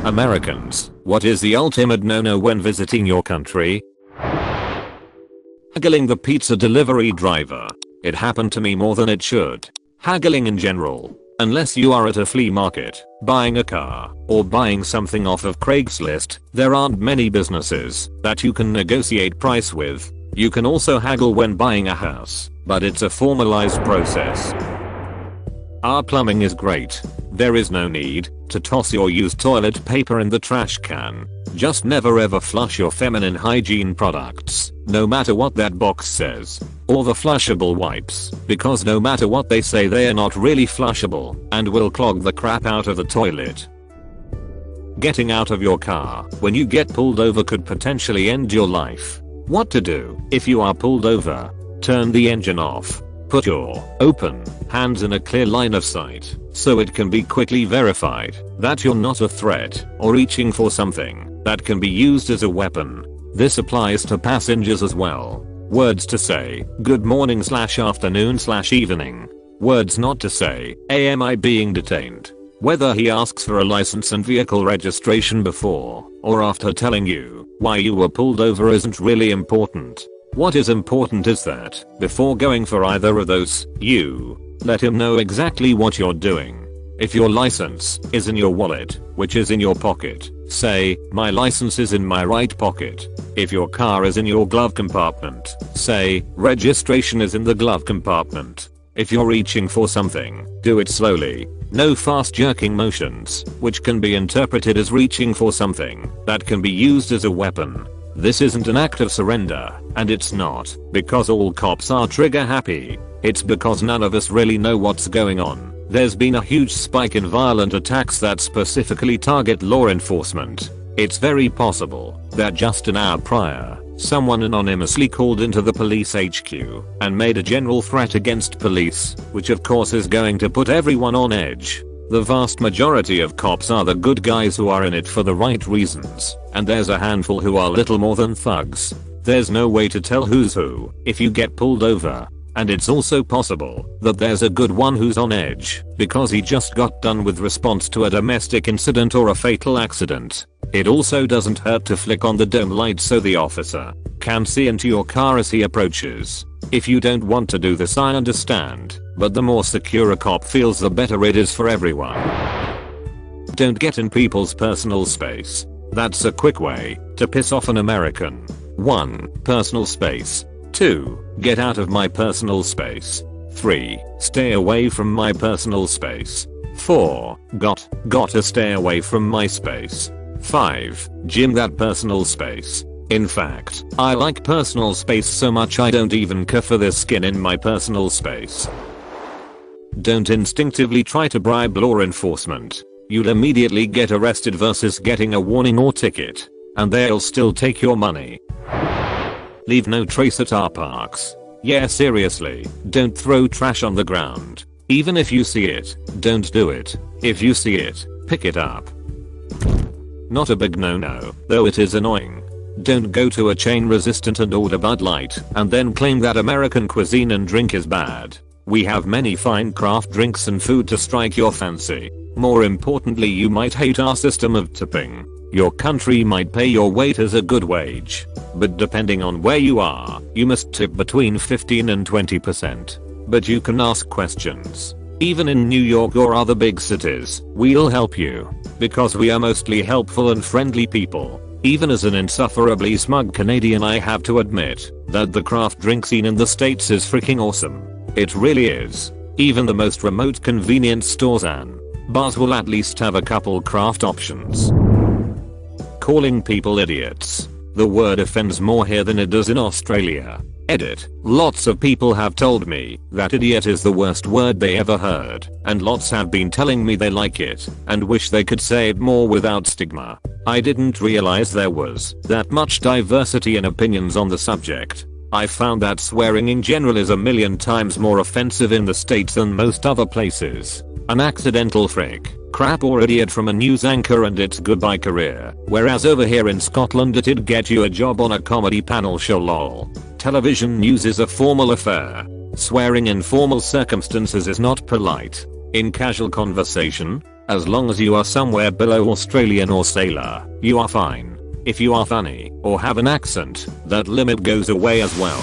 Americans, what is the ultimate no-no when visiting your country? Haggling the pizza delivery driver. It happened to me more than it should. Haggling in general. Unless you are at a flea market, buying a car, or buying something off of Craigslist, there aren't many businesses that you can negotiate price with. You can also haggle when buying a house, but it's a formalized process. Our plumbing is great. There is no need to toss your used toilet paper in the trash can. Just never ever flush your feminine hygiene products, no matter what that box says. Or the flushable wipes, because no matter what they say they are not really flushable and will clog the crap out of the toilet. Getting out of your car when you get pulled over could potentially end your life. What to do if you are pulled over? Turn the engine off. Put your open hands in a clear line of sight so it can be quickly verified that you're not a threat or reaching for something that can be used as a weapon. This applies to passengers as well. Words to say good morning / afternoon / evening. Words not to say am I being detained. Whether he asks for a license and vehicle registration before or after telling you why you were pulled over isn't really important. What is important is that before going for either of those, you let him know exactly what you're doing. If your license is in your wallet, which is in your pocket, say, my license is in my right pocket. If your car is in your glove compartment, say, registration is in the glove compartment. If you're reaching for something, do it slowly. No fast jerking motions, which can be interpreted as reaching for something that can be used as a weapon. This isn't an act of surrender, and it's not because all cops are trigger happy. It's because none of us really know what's going on. There's been a huge spike in violent attacks that specifically target law enforcement. It's very possible that just an hour prior, someone anonymously called into the police HQ and made a general threat against police, which of course is going to put everyone on edge. The vast majority of cops are the good guys who are in it for the right reasons, and there's a handful who are little more than thugs. There's no way to tell who's who if you get pulled over. And it's also possible that there's a good one who's on edge because he just got done with response to a domestic incident or a fatal accident. It also doesn't hurt to flick on the dome light so the officer can see into your car as he approaches. If you don't want to do this, I understand, but the more secure a cop feels, the better it is for everyone. Don't get in people's personal space. That's a quick way to piss off an American. 1. Personal space. 2. Get out of my personal space. 3. Stay away from my personal space. 4. Gotta stay away from my space. 5. Gym that personal space. In fact, I like personal space so much I don't even care for the skin in my personal space. Don't instinctively try to bribe law enforcement. You'll immediately get arrested versus getting a warning or ticket. And they'll still take your money. Leave no trace at our parks. Yeah, seriously, don't throw trash on the ground. Even if you see it, don't do it. If you see it, pick it up. Not a big no-no, though it is annoying. Don't go to a chain resistant and order Bud Light and then claim that American cuisine and drink is bad. We have many fine craft drinks and food to strike your fancy. More importantly, you might hate our system of tipping. Your country might pay your waiters a good wage, but depending on where you are, you must tip between 15 and 20%. But you can ask questions. Even in New York or other big cities, we'll help you, because we are mostly helpful and friendly people. Even as an insufferably smug Canadian, I have to admit that the craft drink scene in the States is freaking awesome. It really is. Even the most remote convenience stores and bars will at least have a couple craft options. Calling people idiots. The word offends more here than it does in Australia. Edit. Lots of people have told me that idiot is the worst word they ever heard, and lots have been telling me they like it and wish they could say it more without stigma. I didn't realize there was that much diversity in opinions on the subject. I found that swearing in general is a million times more offensive in the States than most other places. An accidental frick, crap or idiot from a news anchor and it's goodbye career, whereas over here in Scotland it'd get you a job on a comedy panel show lol. Television news is a formal affair. Swearing in formal circumstances is not polite. In casual conversation, As long as you are somewhere below Australian or sailor, you are fine. If you are funny or have an accent, that limit goes away as well.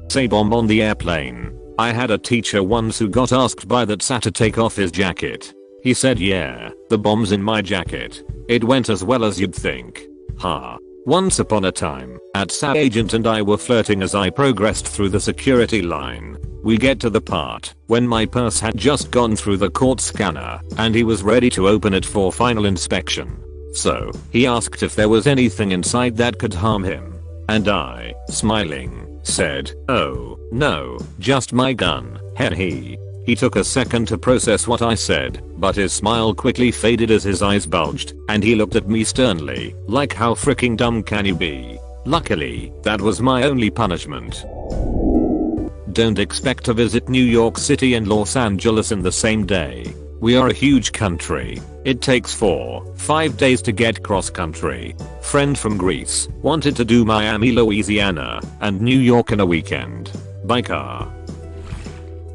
Say bomb on the airplane. I had a teacher once who got asked by that SAT to take off his jacket. He said, yeah, the bomb's in my jacket. It went as well as you'd think. Ha. Once upon a time, SAT agent and I were flirting as I progressed through the security line. We get to the part when my purse had just gone through the court scanner and he was ready to open it for final inspection. So, he asked if there was anything inside that could harm him. And I, smiling, said, oh, no, just my gun, heh. He took a second to process what I said, but his smile quickly faded as his eyes bulged, and he looked at me sternly, like how freaking dumb can you be? Luckily, that was my only punishment. Don't expect to visit New York City and Los Angeles in the same day. We are a huge country. It takes 4-5 days to get cross country. Friend from Greece wanted to do Miami, Louisiana, and New York in a weekend. By car.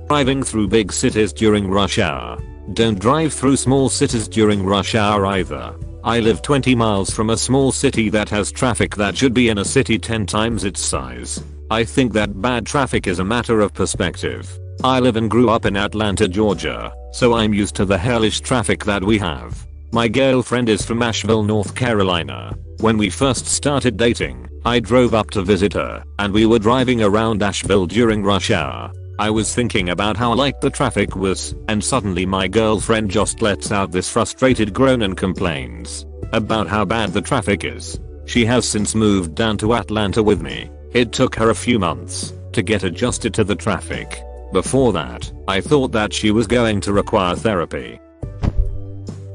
Driving through big cities during rush hour. Don't drive through small cities during rush hour either. I live 20 miles from a small city that has traffic that should be in a city 10 times its size. I think that bad traffic is a matter of perspective. I live and grew up in Atlanta, Georgia, so I'm used to the hellish traffic that we have. My girlfriend is from Asheville, North Carolina. When we first started dating, I drove up to visit her, and we were driving around Asheville during rush hour. I was thinking about how light the traffic was, and suddenly my girlfriend just lets out this frustrated groan and complains about how bad the traffic is. She has since moved down to Atlanta with me. It took her a few months to get adjusted to the traffic. Before that, I thought that she was going to require therapy.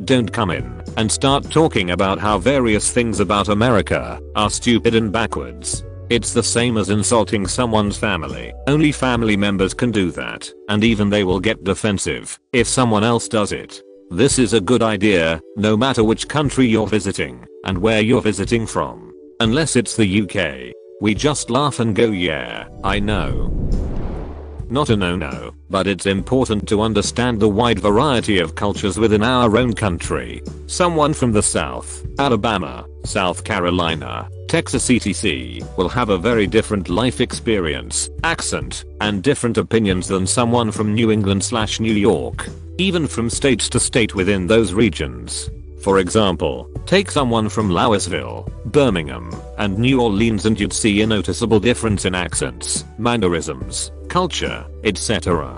Don't come in and start talking about how various things about America are stupid and backwards. It's the same as insulting someone's family. Only family members can do that, and even they will get defensive if someone else does it. This is a good idea, no matter which country you're visiting and where you're visiting from. Unless it's the UK. We just laugh and go, yeah, I know. Not a no-no, but it's important to understand the wide variety of cultures within our own country. Someone from the South, Alabama, South Carolina, Texas etc. will have a very different life experience, accent, and different opinions than someone from New England/New York, even from state to state within those regions. For example, take someone from Louisville, Birmingham, and New Orleans and you'd see a noticeable difference in accents, mannerisms, culture, etc.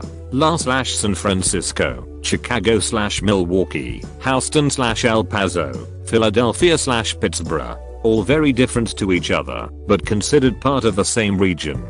San Francisco, Chicago/Milwaukee, Houston/El Paso, Philadelphia/Pittsburgh. All very different to each other, but considered part of the same region.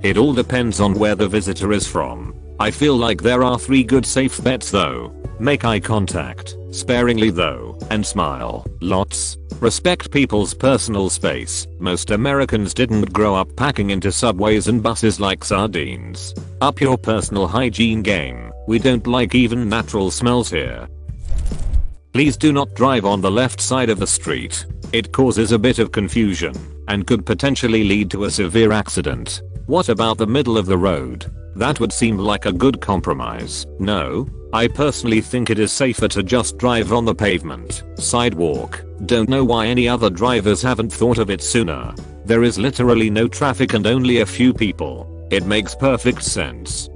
It all depends on where the visitor is from. I feel like there are 3 good safe bets though. Make eye contact, sparingly though, and smile, lots. Respect people's personal space. Most Americans didn't grow up packing into subways and buses like sardines. Up your personal hygiene game. We don't like even natural smells here. Please do not drive on the left side of the street. It causes a bit of confusion and could potentially lead to a severe accident. What about the middle of the road? That would seem like a good compromise. No, I personally think it is safer to just drive on the pavement, sidewalk. Don't know why any other drivers haven't thought of it sooner. There is literally no traffic and only a few people. It makes perfect sense.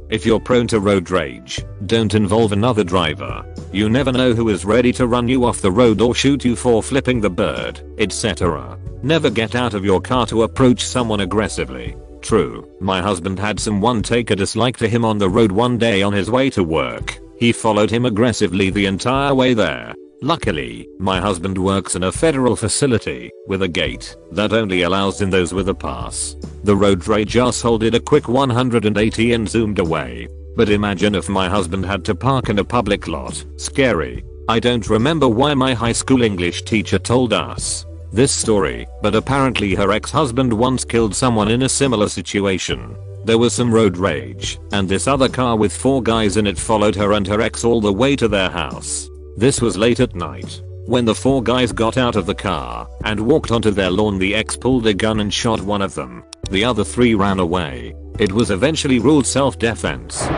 If you're prone to road rage, don't involve another driver. You never know who is ready to run you off the road or shoot you for flipping the bird, etc. Never get out of your car to approach someone aggressively. True, my husband had someone take a dislike to him on the road one day on his way to work. He followed him aggressively the entire way there. Luckily, my husband works in a federal facility with a gate that only allows in those with a pass. The road rage asshole did a quick 180 and zoomed away. But imagine if my husband had to park in a public lot. Scary. I don't remember why my high school English teacher told us this story, but apparently her ex-husband once killed someone in a similar situation. There was some road rage, and this other car with 4 guys in it followed her and her ex all the way to their house. This was late at night. When the 4 guys got out of the car and walked onto their lawn, the ex pulled a gun and shot one of them. The other 3 ran away. It was eventually ruled self-defense.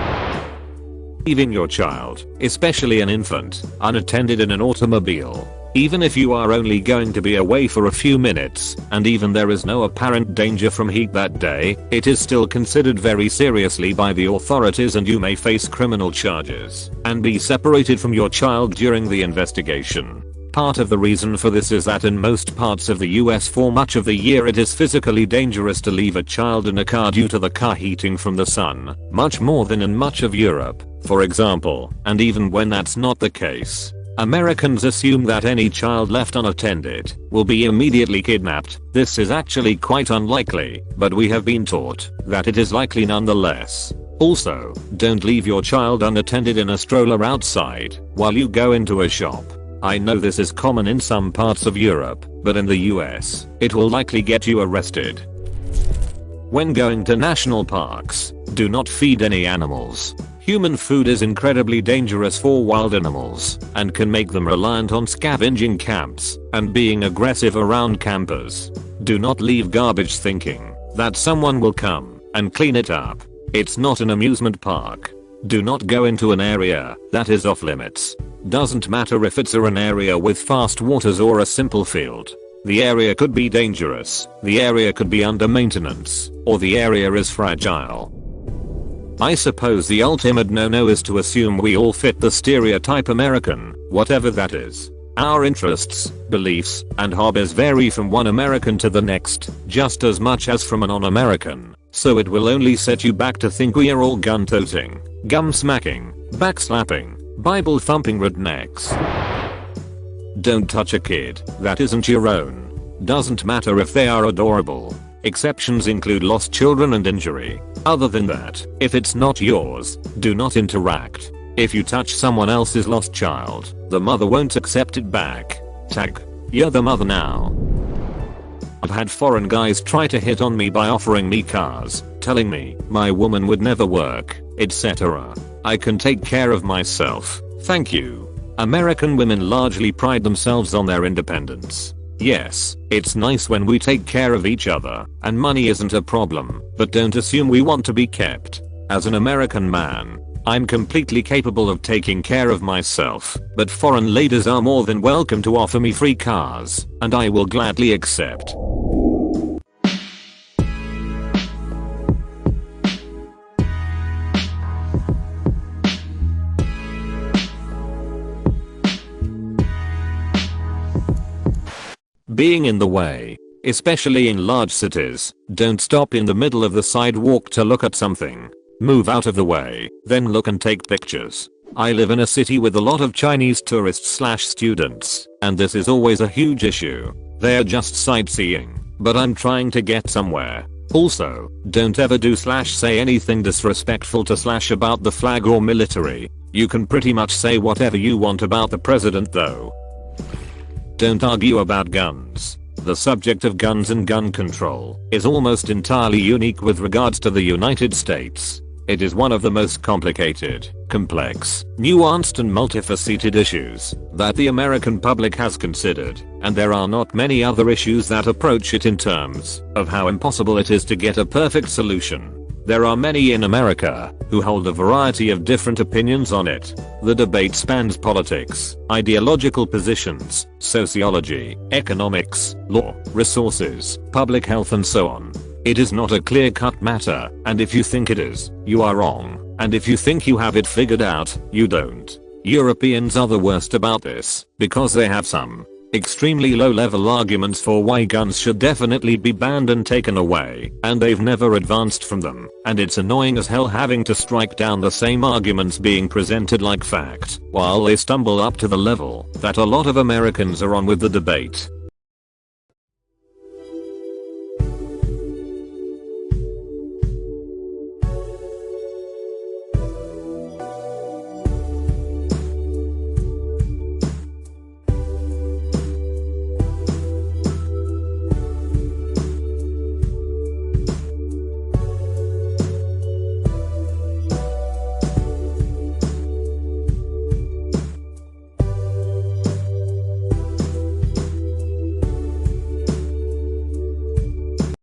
Leaving your child, especially an infant, unattended in an automobile. Even if you are only going to be away for a few minutes, and even there is no apparent danger from heat that day, it is still considered very seriously by the authorities and you may face criminal charges and be separated from your child during the investigation. Part of the reason for this is that in most parts of the US for much of the year it is physically dangerous to leave a child in a car due to the car heating from the sun, much more than in much of Europe, for example, and even when that's not the case, Americans assume that any child left unattended will be immediately kidnapped. This is actually quite unlikely, but we have been taught that it is likely nonetheless. Also, don't leave your child unattended in a stroller outside while you go into a shop. I know this is common in some parts of Europe, but in the US, it will likely get you arrested. When going to national parks, do not feed any animals. Human food is incredibly dangerous for wild animals and can make them reliant on scavenging camps and being aggressive around campers. Do not leave garbage thinking that someone will come and clean it up. It's not an amusement park. Do not go into an area that is off limits. Doesn't matter if it's an area with fast waters or a simple field. The area could be dangerous, the area could be under maintenance, or the area is fragile. I suppose the ultimate no-no is to assume we all fit the stereotype American, whatever that is. Our interests, beliefs, and hobbies vary from one American to the next, just as much as from a non-American, so it will only set you back to think we are all gun-toting, gum-smacking, backslapping, Bible-thumping rednecks. Don't touch a kid that isn't your own. Doesn't matter if they are adorable. Exceptions include lost children and injury. Other than that, if it's not yours, do not interact. If you touch someone else's lost child, the mother won't accept it back. Tag. You're the mother now. I've had foreign guys try to hit on me by offering me cars, telling me my woman would never work, etc. I can take care of myself, thank you. American women largely pride themselves on their independence. Yes, it's nice when we take care of each other, and money isn't a problem, but don't assume we want to be kept. As an American man, I'm completely capable of taking care of myself, but foreign ladies are more than welcome to offer me free cars, and I will gladly accept. Being in the way, especially in large cities. Don't stop in the middle of the sidewalk to look at something. Move out of the way, then look and take pictures. I live in a city with a lot of Chinese tourists/students, and this is always a huge issue. They are just sightseeing, but I'm trying to get somewhere. Also, don't ever do/say anything disrespectful to/ about the flag or military. You can pretty much say whatever you want about the president though. Don't argue about guns. The subject of guns and gun control is almost entirely unique with regards to the United States. It is one of the most complicated, complex, nuanced and multifaceted issues that the American public has considered, and there are not many other issues that approach it in terms of how impossible it is to get a perfect solution. There are many in America who hold a variety of different opinions on it. The debate spans politics, ideological positions, sociology, economics, law, resources, public health and so on. It is not a clear-cut matter, and if you think it is, you are wrong, and if you think you have it figured out, you don't. Europeans are the worst about this, because they have some extremely low-level arguments for why guns should definitely be banned and taken away, and they've never advanced from them, and it's annoying as hell having to strike down the same arguments being presented like fact, while they stumble up to the level that a lot of Americans are on with the debate.